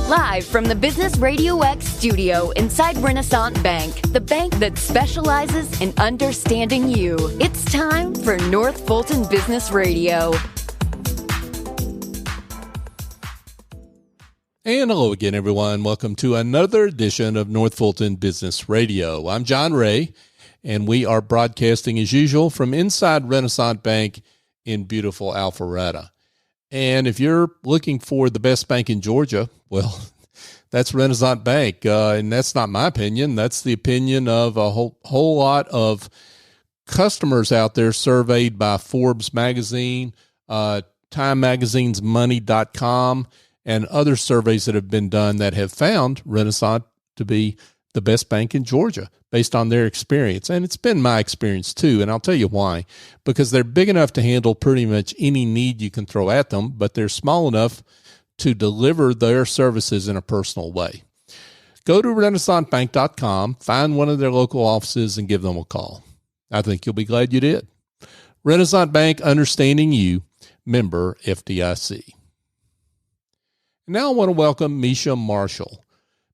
Live from the Business RadioX studio inside Renaissance Bank, the bank that specializes in understanding you. It's time for North Fulton Business Radio. And hello again, everyone. Welcome to another edition of North Fulton Business Radio. I'm John Ray, and we are broadcasting as usual from inside Renaissance Bank in beautiful Alpharetta. And if you're looking for the best bank in Georgia, well, that's Renaissance Bank. And that's not my opinion. That's the opinion of a whole lot of customers out there surveyed by Forbes magazine, Time Magazine's Money.com, and other surveys that have been done that have found Renaissance to be the best bank in Georgia based on their experience. And it's been my experience too. And I'll tell you why. Because they're big enough to handle pretty much any need you can throw at them, but they're small enough to deliver their services in a personal way. Go to renaissancebank.com, find one of their local offices, and give them a call. I think you'll be glad you did. Renaissance Bank, understanding you, member FDIC. Now I want to welcome Meisha Marshall.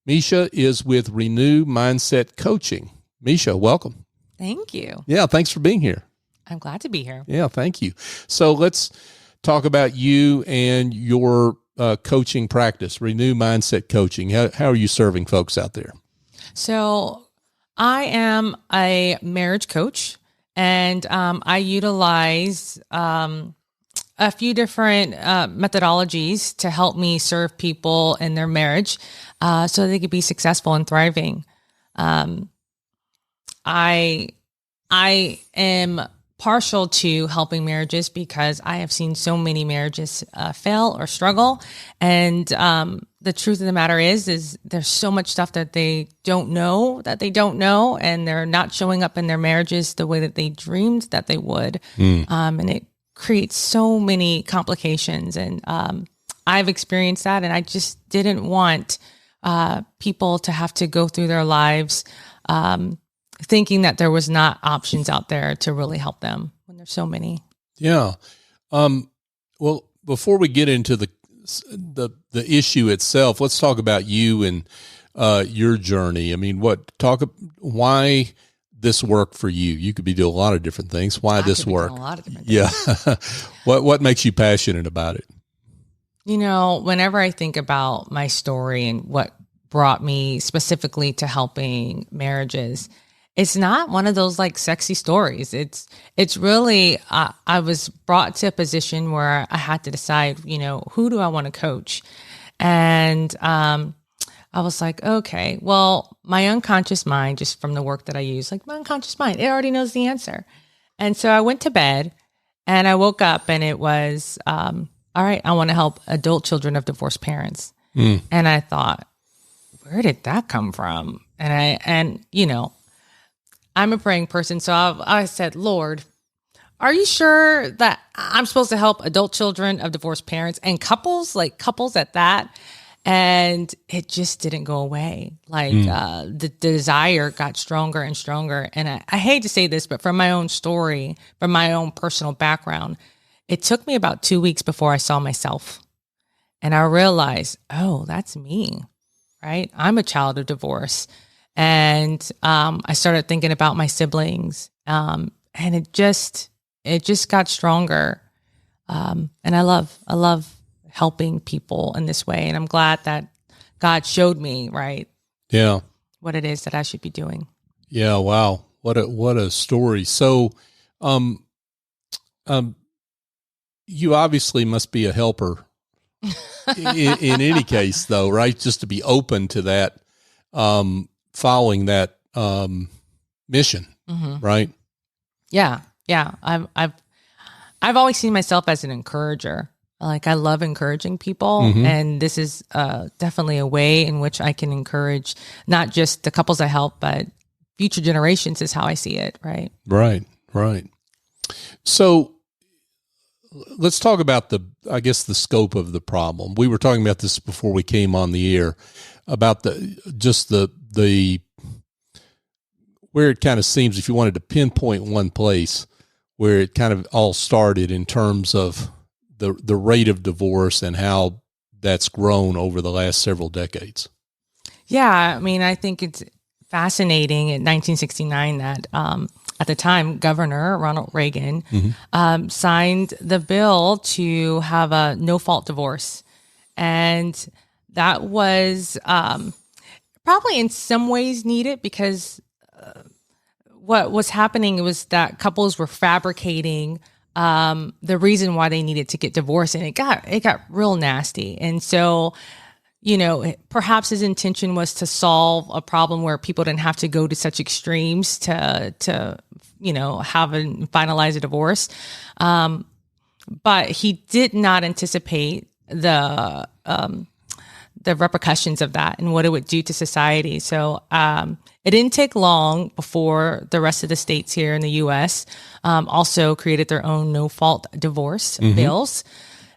Meisha is with Renew Mindset Coaching. Meisha, welcome. Thank you. Yeah, thanks for being here. I'm glad to be here. Yeah, thank you. So let's talk about you and your coaching practice, Renew Mindset Coaching. How are you serving folks out there? So I am a marriage coach, and I utilize a few different methodologies to help me serve people in their marriage so they could be successful and thriving. I am partial to helping marriages because I have seen so many marriages fail or struggle. And the truth of the matter is there's so much stuff that they don't know, and they're not showing up in their marriages the way that they dreamed that they would. And it creates so many complications. And I've experienced that, and I just didn't want people to have to go through their lives thinking that there was not options out there to really help them when there's so many. Yeah. Well, before we get into the issue itself, let's talk about you and your journey. I mean, why this work for you? You could be doing a lot of different things. Why this work? A lot of different things. Yeah. What makes you passionate about it? You know, whenever I think about my story and what brought me specifically to helping marriages, it's not one of those like sexy stories. It's really, I was brought to a position where I had to decide, who do I want to coach? And I was like, okay, well, my unconscious mind, just from the work that I use, like my unconscious mind, it already knows the answer. And so I went to bed and I woke up and it was, all right, I want to help adult children of divorced parents. And I thought, where did that come from? And I'm a praying person. So I said, Lord, are you sure that I'm supposed to help adult children of divorced parents and couples at that? And it just didn't go away. The desire got stronger and stronger. And I hate to say this, but from my own story, from my own personal background, it took me about 2 weeks before I saw myself. And I realized, oh, that's me, right? I'm a child of divorce. And I started thinking about my siblings, and it just got stronger. And I love helping people in this way, and I'm glad that God showed me, right? Yeah, what it is that I should be doing. Yeah, wow, what a story. So, you obviously must be a helper in any case, though, right? Just to be open to that. Following that mission, right? Yeah. I've always seen myself as an encourager. Like I love encouraging people, and this is definitely a way in which I can encourage not just the couples I help, but future generations. Is how I see it. Right. Right. So let's talk about the scope of the problem. We were talking about this before we came on the air about the where it kind of seems, if you wanted to pinpoint one place where it kind of all started in terms of the rate of divorce and how that's grown over the last several decades. Yeah, I mean, I think it's fascinating in 1969 that at the time, Governor Ronald Reagan signed the bill to have a no-fault divorce. And that was probably in some ways needed because what was happening was that couples were fabricating the reason why they needed to get divorced, and it got real nasty. And so, perhaps his intention was to solve a problem where people didn't have to go to such extremes to have and finalize a divorce. But he did not anticipate the repercussions of that and what it would do to society. So it didn't take long before the rest of the states here in the U.S. Also created their own no-fault divorce bills.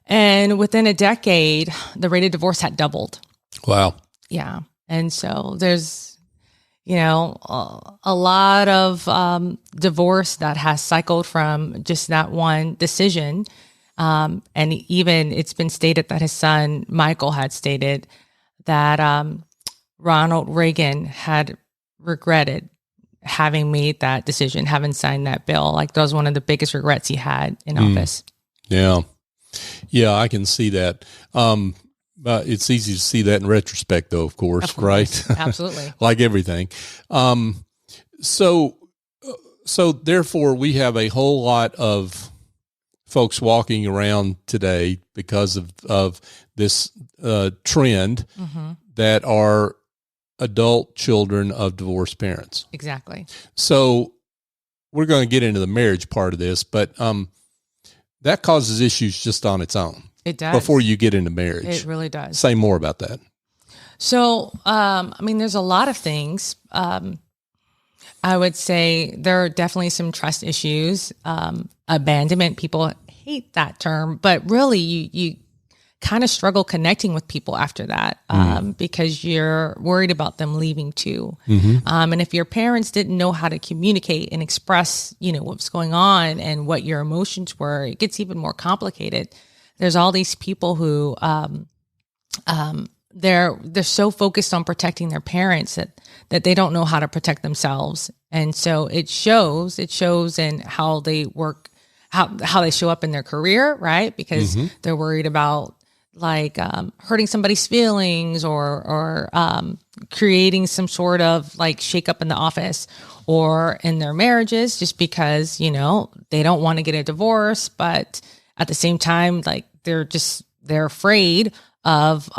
And within a decade, the rate of divorce had doubled. Wow. Yeah. And so there's, a lot of divorce that has cycled from just that one decision. And even it's been stated that his son, Michael, had stated that Ronald Reagan had regretted having made that decision, having signed that bill. Like, that was one of the biggest regrets he had in office. Yeah. Yeah, I can see that. It's easy to see that in retrospect, though, of course. Right? Absolutely. Like everything. So therefore, we have a whole lot of folks walking around today because of this trend that are adult children of divorced parents. Exactly. So we're going to get into the marriage part of this, but that causes issues just on its own. It does. Before you get into marriage. It really does. Say more about that. So, there's a lot of things. I would say there are definitely some trust issues. Abandonment, people hate that term, but really you kind of struggle connecting with people after that because you're worried about them leaving too. And if your parents didn't know how to communicate and express, what's going on and what your emotions were, it gets even more complicated. There's all these people who they're so focused on protecting their parents that they don't know how to protect themselves. And so it shows in how they work, how they show up in their career, right? Because they're worried about hurting somebody's feelings or creating some sort of shake up in the office or in their marriages just because, they don't want to get a divorce, but at the same time, they're afraid of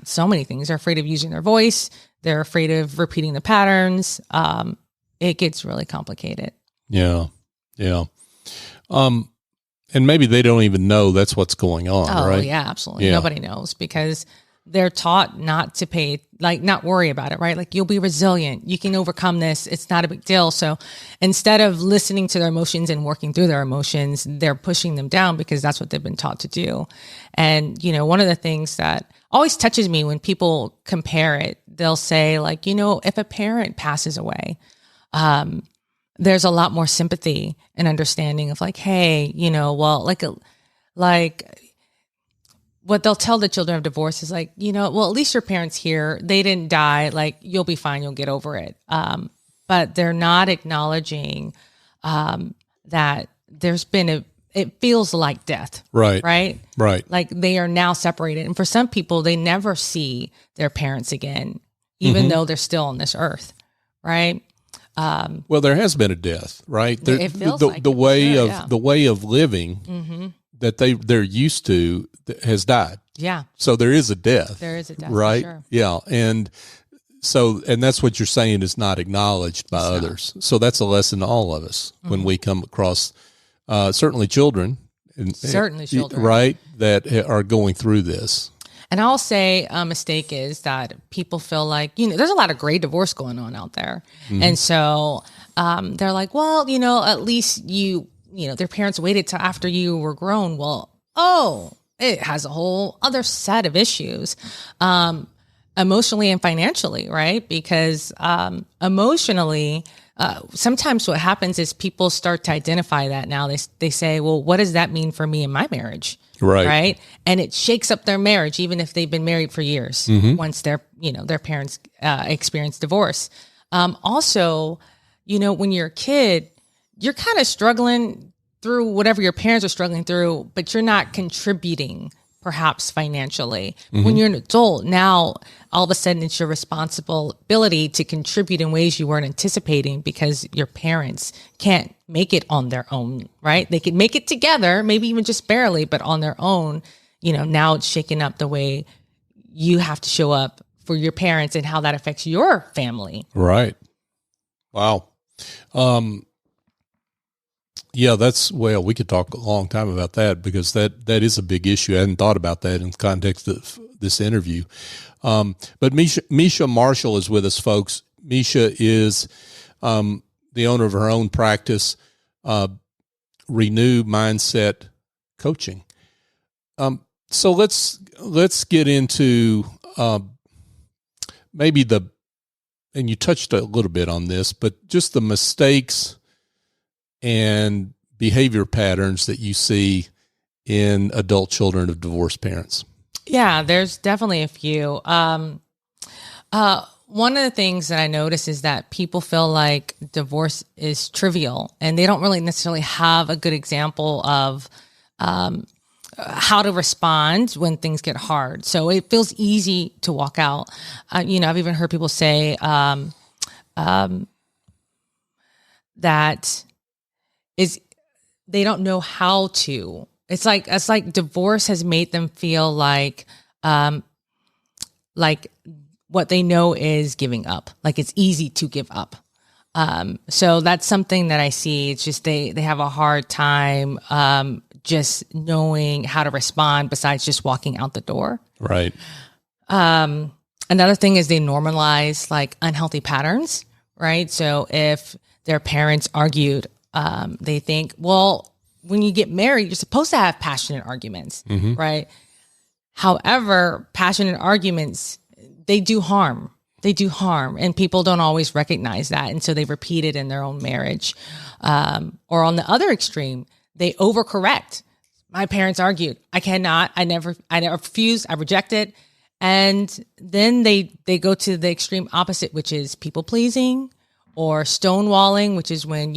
so many things. They're afraid of using their voice. They're afraid of repeating the patterns. It gets really complicated. Yeah. Yeah. And maybe they don't even know that's what's going on, right? Oh, yeah, absolutely. Yeah. Nobody knows because they're taught not to not worry about it, right? You'll be resilient. You can overcome this. It's not a big deal. So instead of listening to their emotions and working through their emotions, they're pushing them down because that's what they've been taught to do. And, one of the things that always touches me when people compare it, they'll say if a parent passes away, there's a lot more sympathy and understanding of hey, what they'll tell the children of divorce is at least your parents here, they didn't die. You'll be fine. You'll get over it. But they're not acknowledging that there's been it feels like death. Right. Right. Right. They are now separated. And for some people, they never see their parents again, even though they're still on this earth. Right. Well, there has been a death, right? It feels the way of living that they're used to has died. Yeah. So there is a death. There is a death, right? For sure. Yeah, and that's what you're saying is not acknowledged by others. So that's a lesson to all of us when we come across certainly children, right, that are going through this. And I'll say a mistake is that people feel there's a lot of great divorce going on out there. And so they're well, at least their parents waited till after you were grown. Well, it has a whole other set of issues, emotionally and financially, right? Because emotionally, sometimes what happens is people start to identify that now. They say, well, what does that mean for me in my marriage? Right. And it shakes up their marriage, even if they've been married for years, once their parents experience divorce. Also, when you're a kid, you're kind of struggling through whatever your parents are struggling through, but you're not contributing perhaps financially. When you're an adult, now all of a sudden it's your responsibility to contribute in ways you weren't anticipating because your parents can't make it on their own, right? They can make it together, maybe even just barely, but on their own, now it's shaking up the way you have to show up for your parents and how that affects your family. Right. Wow. Yeah, we could talk a long time about that because that is a big issue. I hadn't thought about that in the context of this interview. But Meisha Marshall is with us, folks. Meisha is the owner of her own practice, Renew Mindset Coaching. So let's get into maybe and you touched a little bit on this, but just the mistakes and behavior patterns that you see in adult children of divorced parents. Yeah, there's definitely a few. One of the things that I notice is that people feel like divorce is trivial and they don't really necessarily have a good example of how to respond when things get hard. So it feels easy to walk out. I've even heard people say that they don't know how to. It's like divorce has made them feel like what they know is giving up. Like it's easy to give up. So that's something that I see. It's just they have a hard time just knowing how to respond besides just walking out the door. Right. Another thing is they normalize like unhealthy patterns, right? So if their parents argued, they think, well, when you get married, you're supposed to have passionate arguments, right? However, passionate arguments, they do harm. They do harm, and people don't always recognize that, and so they repeat it in their own marriage. Or on the other extreme, they overcorrect. My parents argued. I never refuse. I reject it. And then they go to the extreme opposite, which is people pleasing, or stonewalling, which is when,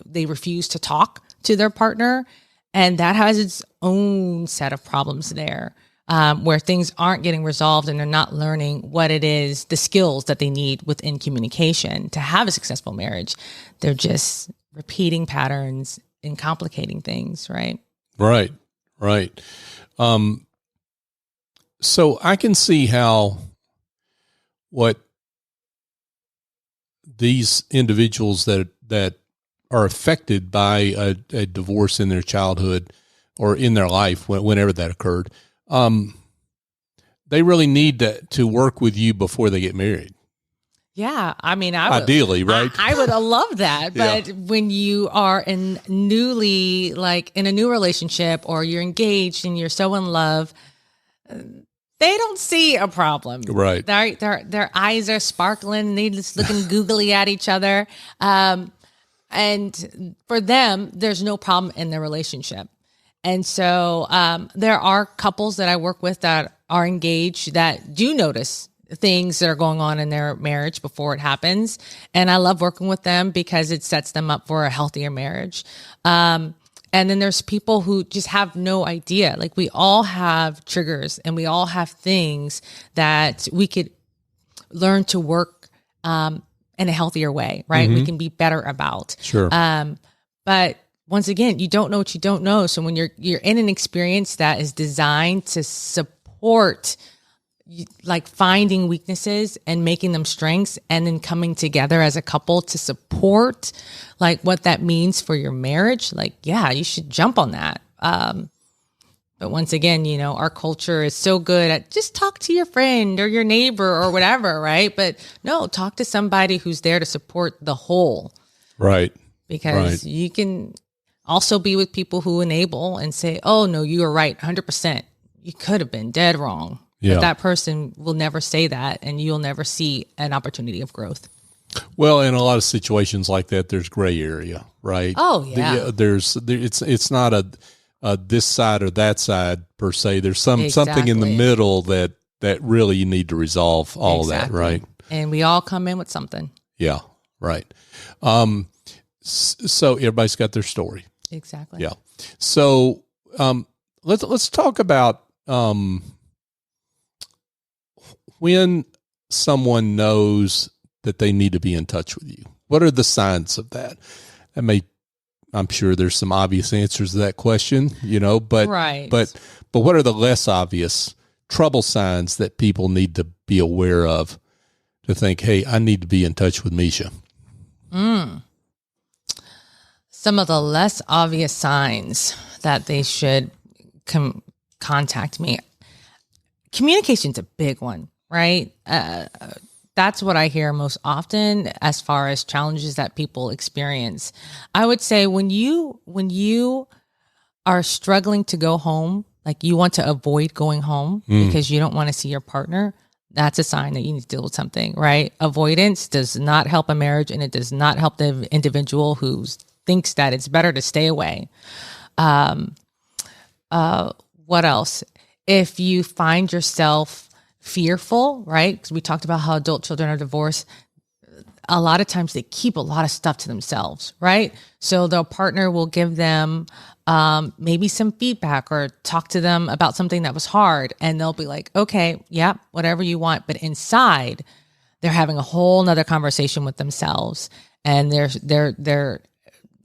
they refuse to talk to their partner. And that has its own set of problems there, where things aren't getting resolved and they're not learning what it is, the skills that they need within communication to have a successful marriage. They're just repeating patterns and complicating things, right? Right. So I can see how what these individuals that are affected by a divorce in their childhood or in their life, whenever that occurred, they really need to work with you before they get married. Yeah, I mean, ideally, right? I would love that, but when you are in a new relationship, or you're engaged and you're so in love, they don't see a problem, right? Their eyes are sparkling, and they're just looking googly at each other, and for them, there's no problem in their relationship. And so there are couples that I work with that are engaged that do notice things that are going on in their marriage before it happens. And I love working with them because it sets them up for a healthier marriage. And then there's people who just have no idea. Like, we all have triggers and we all have things that we could learn to work in a healthier way, right? We can be better about. Sure. But once again, you don't know what you don't know. So when you're in an experience that is designed to support, like, finding weaknesses and making them strengths, and then coming together as a couple to support, like, what that means for your marriage, like, yeah, you should jump on that. But once again, our culture is so good at just talk to your friend or your neighbor or whatever, right? But no, talk to somebody who's there to support the whole. Right. Because you can also be with people who enable and say, oh, no, you are right, 100%. You could have been dead wrong. Yeah. But that person will never say that, and you'll never see an opportunity of growth. Well, in a lot of situations like that, there's gray area, right? Oh, yeah. It's not a this side or that side per se. There's something in the Exactly. middle that really you need to resolve all of that, right? And we all come in with something. Yeah, right. So everybody's got their story. Exactly. Yeah. So let's talk about when someone knows that they need to be in touch with you. What are the signs of that? I'm sure there's some obvious answers to that question, but Right. but what are the less obvious trouble signs that people need to be aware of to think, hey, I need to be in touch with Meisha? Some of the less obvious signs that they should contact me. Communication's a big one, right? That's what I hear most often as far as challenges that people experience. I would say when you are struggling to go home, like you want to avoid going home because you don't want to see your partner, that's a sign that you need to deal with something, right? Avoidance does not help a marriage, and it does not help the individual who thinks that it's better to stay away. What else? If you find yourself fearful, right? Because we talked about how adult children are divorced. A lot of times they keep a lot of stuff to themselves, right? So their partner will give them maybe some feedback or talk to them about something that was hard. And they'll be like, okay, yeah, whatever you want. But inside, they're having a whole nother conversation with themselves. And they're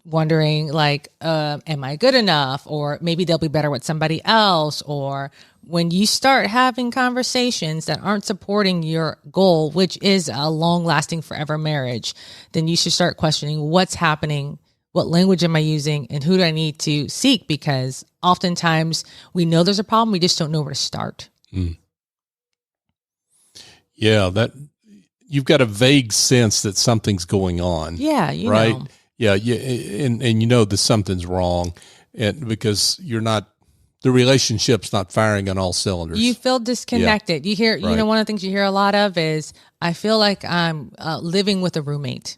wondering like, am I good enough? Or maybe they'll be better with somebody else. Or when you start having conversations that aren't supporting your goal, which is a long-lasting forever marriage, then you should start questioning what's happening, what language am I using, and who do I need to seek? Because oftentimes we know there's a problem, we just don't know where to start. Yeah, that you've got a vague sense that something's going on. Yeah, you right? know. Yeah, and you know that something's wrong, and because the relationship's not firing on all cylinders. You feel disconnected. Yeah. You hear, right. One of the things you hear a lot of is, I feel like I'm living with a roommate,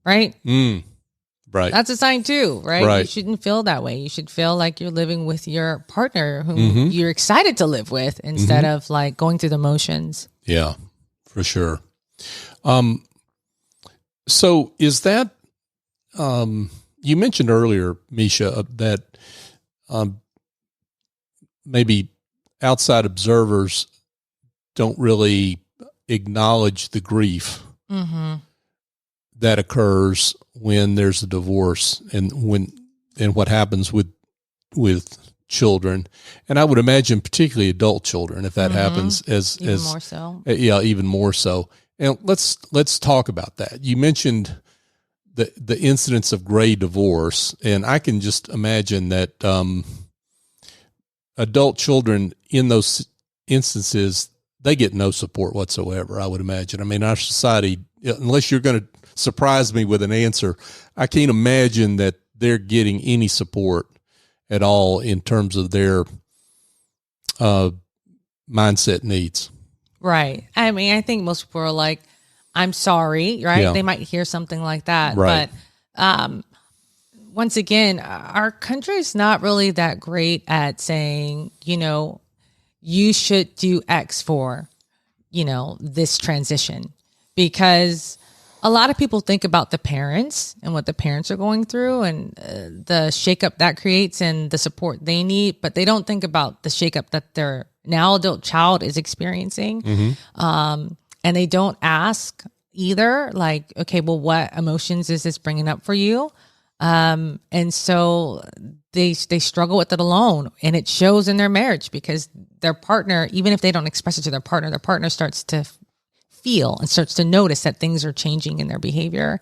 right? Right. That's a sign too, right? Right. You shouldn't feel that way. You should feel like you're living with your partner whom you're excited to live with instead of like going through the motions. Yeah, for sure. So is that, you mentioned earlier, Meisha, that maybe outside observers don't really acknowledge the grief that occurs when there's a divorce and what happens with children. And I would imagine particularly adult children, if that happens even more so. Yeah, even more so. And let's talk about that. You mentioned the incidence of gray divorce, and I can just imagine that adult children in those instances, they get no support whatsoever, I would imagine. I mean, our society, unless you're going to surprise me with an answer, I can't imagine that they're getting any support at all in terms of their mindset needs. Right. I mean, I think most people are like, I'm sorry, right? Yeah. They might hear something like that. Right. But once again, our country is not really that great at saying, you should do X for, this transition, because a lot of people think about the parents and what the parents are going through and the shakeup that creates and the support they need, but they don't think about the shakeup that their now adult child is experiencing. And they don't ask either, like, okay, well, what emotions is this bringing up for you? And so they struggle with it alone, and it shows in their marriage because their partner, even if they don't express it to their partner starts to feel and starts to notice that things are changing in their behavior,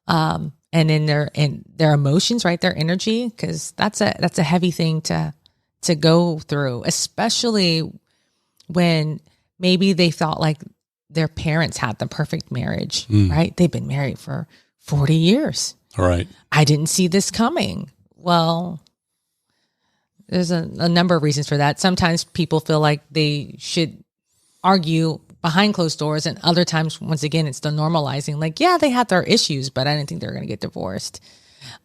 and in their emotions, right? Their energy, because that's a heavy thing to go through, especially when maybe they thought like their parents had the perfect marriage, right? They've been married for 40 years. All right. I didn't see this coming. Well, there's a number of reasons for that. Sometimes people feel like they should argue behind closed doors. And other times, once again, it's the normalizing. Like, yeah, they had their issues, but I didn't think they were going to get divorced.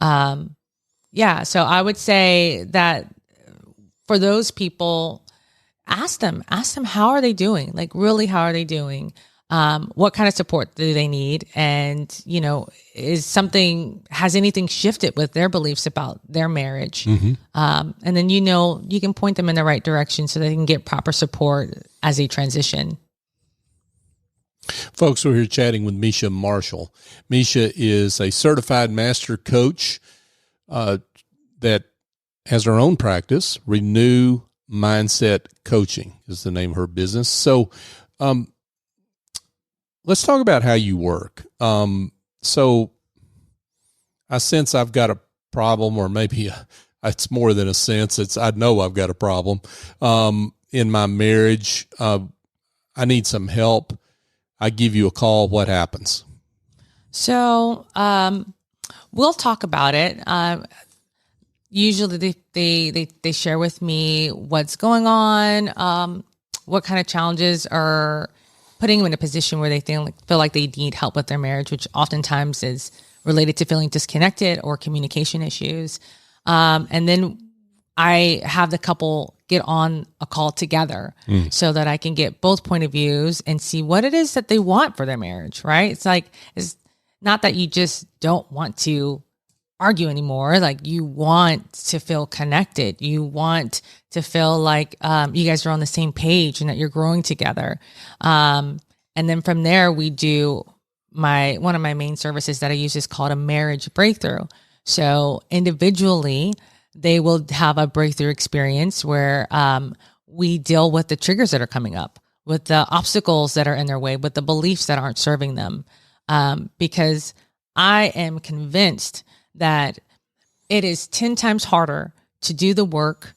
Yeah. So I would say that for those people, ask them, how are they doing? Like, really, how are they doing? What kind of support do they need? And, has anything shifted with their beliefs about their marriage? Mm-hmm. And then, you can point them in the right direction so they can get proper support as they transition. Folks, we're here chatting with Meisha Marshall. Meisha is a certified master coach that has her own practice. Renew Mindset Coaching is the name of her business. So let's talk about how you work. So I sense I've got a problem, or maybe it's more than a sense. I know I've got a problem in my marriage. I need some help. I give you a call. What happens? So we'll talk about it. Usually they share with me what's going on, what kind of challenges are putting them in a position where they feel like they need help with their marriage, which oftentimes is related to feeling disconnected or communication issues. And then I have the couple get on a call together so that I can get both point of views and see what it is that they want for their marriage, right? It's not that you just don't want to argue anymore. Like, you want to feel connected. You want to feel like you guys are on the same page and that you're growing together. And then from there, we do one of my main services that I use is called a marriage breakthrough. So individually, they will have a breakthrough experience where we deal with the triggers that are coming up, with the obstacles that are in their way, with the beliefs that aren't serving them. Because I am convinced that it is 10 times harder to do the work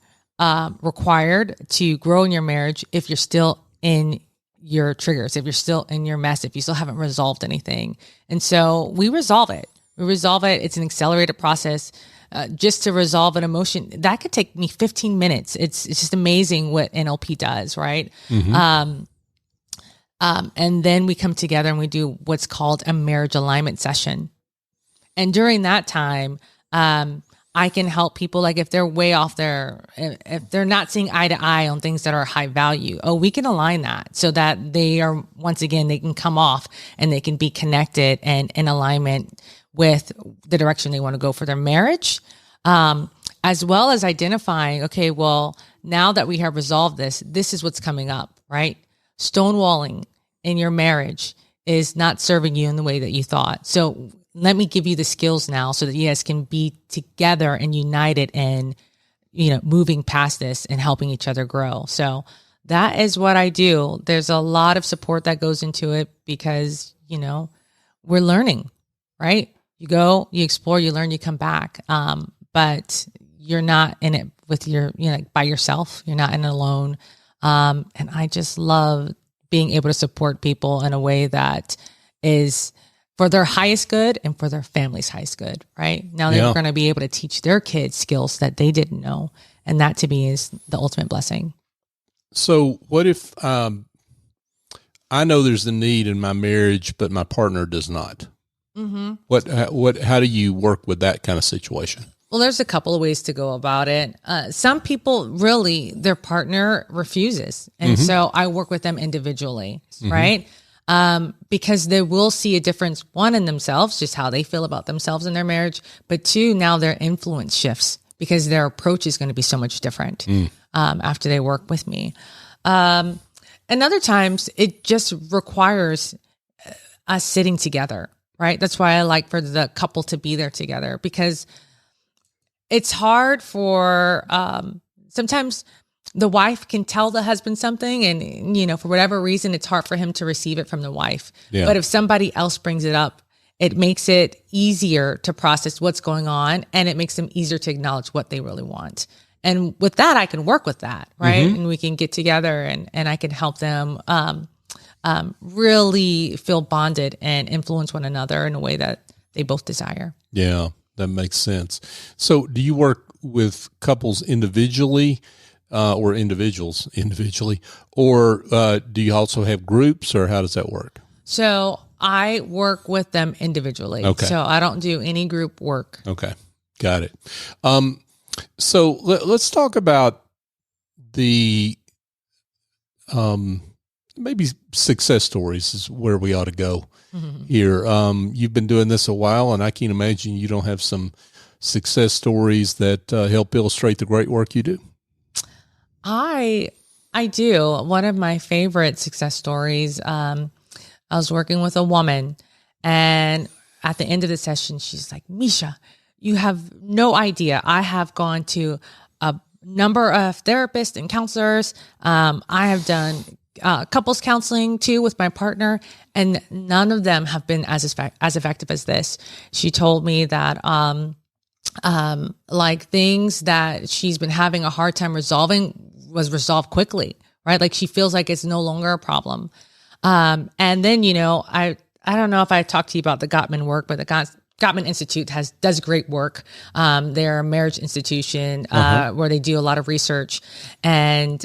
required to grow in your marriage if you're still in your triggers, if you're still in your mess, if you still haven't resolved anything. And so we resolve it. It's an accelerated process. Just to resolve an emotion, that could take me 15 minutes. It's just amazing what NLP does, right? Mm-hmm. And then we come together and we do what's called a marriage alignment session. And during that time, I can help people, like if they're way off if they're not seeing eye to eye on things that are high value, we can align that so that they can come off and they can be connected and in alignment with the direction they want to go for their marriage, as well as identifying, okay, well, now that we have resolved this is what's coming up, right? Stonewalling in your marriage is not serving you in the way that you thought. So let me give you the skills now so that you guys can be together and united and, moving past this and helping each other grow. So that is what I do. There's a lot of support that goes into it because, we're learning, right? You go, you explore, you learn, you come back. But you're not in it with by yourself. You're not in it alone. And I just love being able to support people in a way that is for their highest good and for their family's highest good, right? Now they're going to be able to teach their kids skills that they didn't know. And that to me is the ultimate blessing. So what if I know there's a need in my marriage, but my partner does not? Mm-hmm. How do you work with that kind of situation? Well, there's a couple of ways to go about it. Some people really, their partner refuses. And so I work with them individually, right? Because they will see a difference, one, in themselves, just how they feel about themselves in their marriage, but two, now their influence shifts because their approach is going to be so much different after they work with me. And other times it just requires us sitting together, right? That's why I like for the couple to be there together, because it's hard for sometimes the wife can tell the husband something and, for whatever reason, it's hard for him to receive it from the wife. Yeah. But if somebody else brings it up, it makes it easier to process what's going on, and it makes them easier to acknowledge what they really want. And with that, I can work with that, right? And we can get together and I can help them really feel bonded and influence one another in a way that they both desire. Yeah, that makes sense. So do you work with couples individually or individuals individually, or do you also have groups, or how does that work? So I work with them individually. Okay. So I don't do any group work. Okay. Got it. So let's talk about the maybe success stories is where we ought to go here. You've been doing this a while, and I can imagine you don't have some success stories that help illustrate the great work you do. I do. One of my favorite success stories, I was working with a woman, and at the end of the session, she's like, Meisha, you have no idea. I have gone to a number of therapists and counselors. I have done couples counseling too with my partner, and none of them have been as effective as this. She told me that like things that she's been having a hard time resolving was resolved quickly, right? Like she feels like it's no longer a problem. And then, I don't know if I talked to you about the Gottman work, but the Gottman Institute does great work. They're a marriage institution where they do a lot of research, and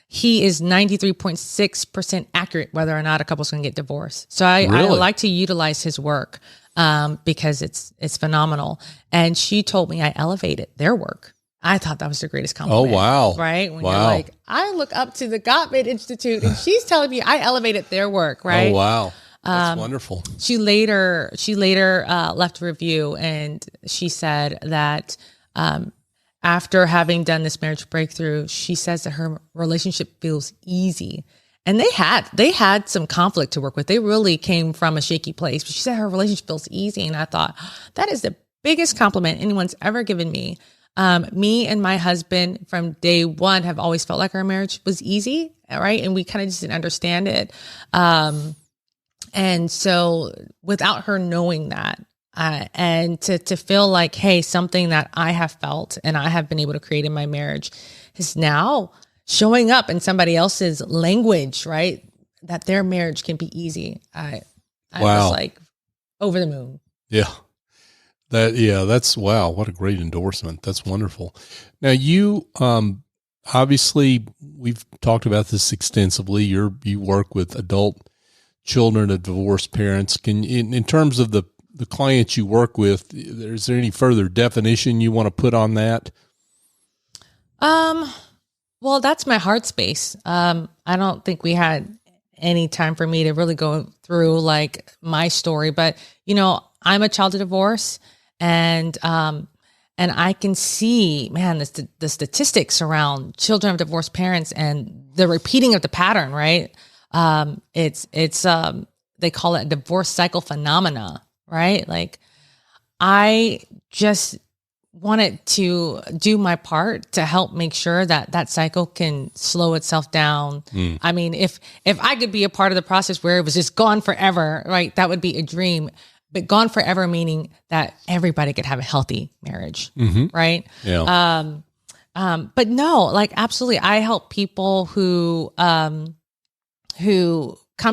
he is 93.6% accurate whether or not a couple's going to get divorced. So I like to utilize his work because it's phenomenal. And she told me I elevated their work. I thought that was the greatest compliment. Oh, wow. Right? When you're like, I look up to the Gottman Institute, and she's telling me I elevated their work, right? Oh, wow. That's wonderful. She later left a review, and she said that after having done this marriage breakthrough, she says that her relationship feels easy. And they had some conflict to work with. They really came from a shaky place, but she said her relationship feels easy. And I thought, that is the biggest compliment anyone's ever given me. Me and my husband from day one have always felt like our marriage was easy, right? And we kind of just didn't understand it. And so without her knowing that, and to feel like, hey, something that I have felt and I have been able to create in my marriage is now showing up in somebody else's language, right? That their marriage can be easy. I was like over the moon. Yeah. That's wow. What a great endorsement. That's wonderful. Now you, obviously we've talked about this extensively. You work with adult children of divorced parents. In terms of the clients you work with, is there any further definition you want to put on that? Well, that's my heart space. I don't think we had any time for me to really go through like my story, but I'm a child of divorce, and I can see, man, the statistics around children of divorced parents and the repeating of the pattern, right? It's they call it a divorce cycle phenomena, right? Like I just wanted to do my part to help make sure that cycle can slow itself down. I mean, if I could be a part of the process where it was just gone forever, right? That would be a dream, but gone forever, meaning that everybody could have a healthy marriage, right? Yeah. But no, like absolutely. I help people who come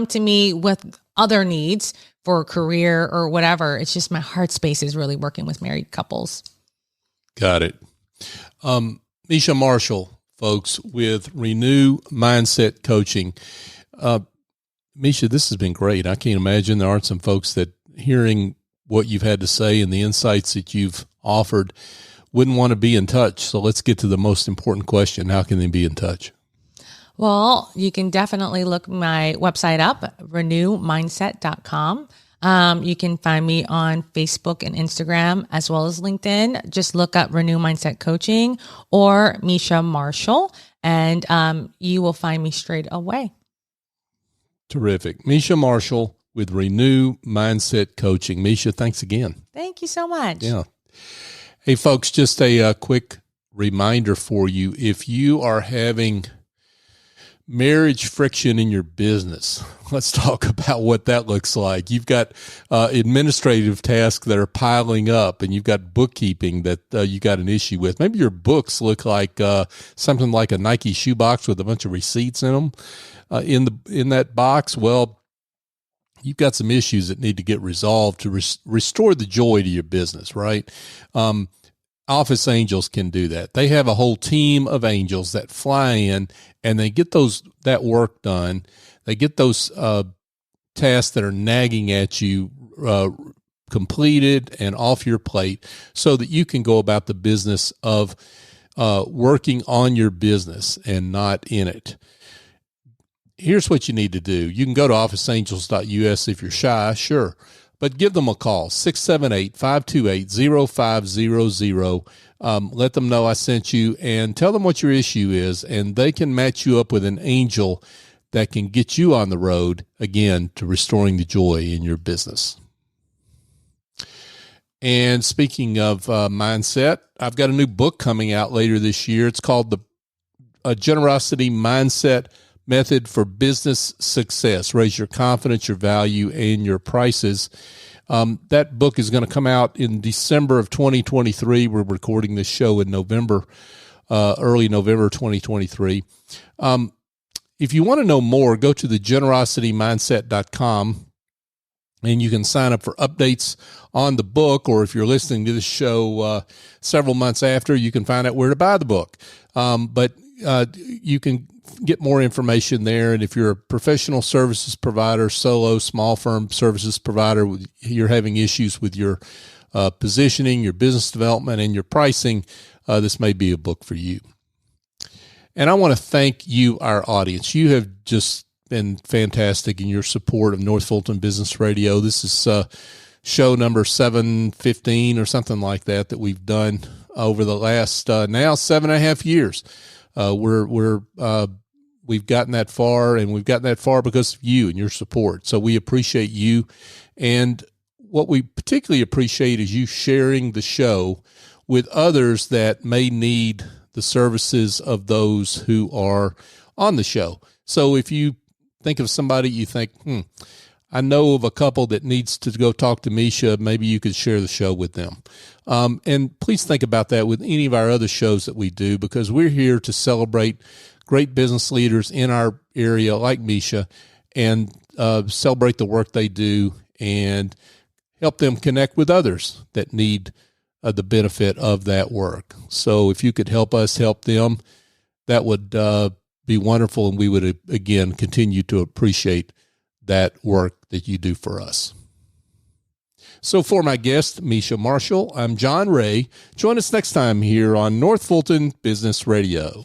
to me with other needs for a career or whatever. It's just my heart space is really working with married couples. Got it. Meisha Marshall, folks, with Renew Mindset Coaching. Meisha, this has been great. I can't imagine there aren't some folks that hearing what you've had to say and the insights that you've offered wouldn't want to be in touch. So let's get to the most important question. How can they be in touch? Well, you can definitely look my website up, renewmindset.com. You can find me on Facebook and Instagram as well as LinkedIn. Just look up Renew Mindset Coaching or Meisha Marshall, and you will find me straight away. Terrific. Meisha Marshall with Renew Mindset Coaching. Meisha, thanks again. Thank you so much. Yeah. Hey, folks, just a quick reminder for you. If you are having marriage friction in your business, let's talk about what that looks like. You've got administrative tasks that are piling up, and you've got bookkeeping that you got an issue with. Maybe your books look like something like a Nike shoebox with a bunch of receipts in them. In that box, well, you've got some issues that need to get resolved to restore the joy to your business, right? Office Angels can do that. They have a whole team of angels that fly in and they get that work done. They get those tasks that are nagging at you completed and off your plate so that you can go about the business of working on your business and not in it. Here's what you need to do. You can go to officeangels.us if you're shy, sure, but give them a call, 678-528-0500. Let them know I sent you and tell them what your issue is, and they can match you up with an angel that can get you on the road, again, to restoring the joy in your business. And speaking of mindset, I've got a new book coming out later this year. It's called The Generosity Mindset Method for Business Success. Raise your confidence, your value, and your prices. That book is going to come out in December of 2023. We're recording this show in November, early November 2023. If you want to know more, go to thegenerositymindset.com. And you can sign up for updates on the book, or if you're listening to this show several months after, you can find out where to buy the book. But you can get more information there. And if you're a professional services provider, solo, small firm services provider, you're having issues with your positioning, your business development, and your pricing, this may be a book for you. And I want to thank you, our audience. You have just been fantastic in your support of North Fulton Business Radio. This is show number 715 or something like that we've done over the last now 7.5 years. We've gotten that far, and we've gotten that far because of you and your support. So we appreciate you. And what we particularly appreciate is you sharing the show with others that may need the services of those who are on the show. So if you think of somebody you think, I know of a couple that needs to go talk to Meisha, maybe you could share the show with them. And please think about that with any of our other shows that we do, because we're here to celebrate great business leaders in our area like Meisha and celebrate the work they do and help them connect with others that need the benefit of that work. So if you could help us help them, that would be wonderful, and we would, again, continue to appreciate that work that you do for us. So for my guest, Meisha Marshall, I'm John Ray. Join us next time here on North Fulton Business Radio.